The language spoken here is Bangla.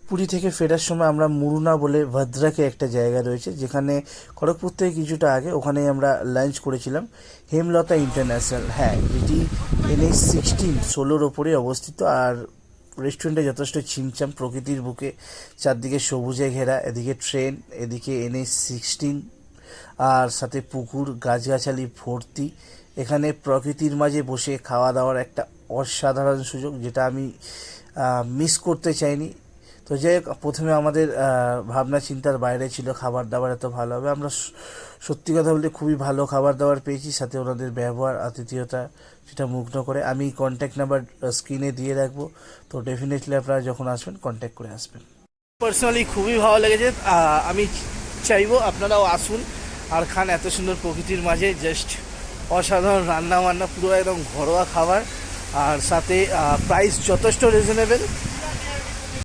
পুরী থেকে ফেরার সময় আমরা মুরুনা বলে ভাদ্রাকে একটা জায়গা রয়েছে, যেখানে খড়গপুর থেকে কিছুটা আগে, ওখানেই আমরা লাঞ্চ করেছিলাম। হেমলতা ইন্টারন্যাশনাল, হ্যাঁ, যেটি NH-16 16-র ওপরে অবস্থিত। আর রেস্টুরেন্টে যথেষ্ট ছিমছাম, প্রকৃতির বুকে, চারদিকে সবুজে ঘেরা, এদিকে ট্রেন, এদিকে NH-16, আর সাথে পুকুর, গাছগাছালি ভর্তি। এখানে প্রকৃতির মাঝে বসে খাওয়া দাওয়ার একটা অসাধারণ সুযোগ, যেটা আমি মিস করতে চাইনি। তো যাই হোক, প্রথমে আমাদের ভাবনা চিন্তার বাইরে ছিল খাবার দাবার এত ভালো হবে। আমরা সত্যি কথা বলতে খুবই ভালো খাবার দাবার পেয়েছি, সাথে ওনাদের ব্যবহার, আতিথেয়তা, সেটা মুগ্ধ করে। আমি কন্ট্যাক্ট নাম্বার স্ক্রিনে দিয়ে রাখবো, তো ডেফিনেটলি আপনারা যখন আসবেন কন্ট্যাক্ট করে আসবেন। পার্সোনালি খুবই ভালো লেগেছে। আমি চাইবো আপনারাও আসুন আর খান এত সুন্দর প্রকৃতির মাঝে। জাস্ট অসাধারণ রান্না বান্না, পুরো একদম ঘরোয়া খাবার, আর সাথে প্রাইস যথেষ্ট রিজনেবল।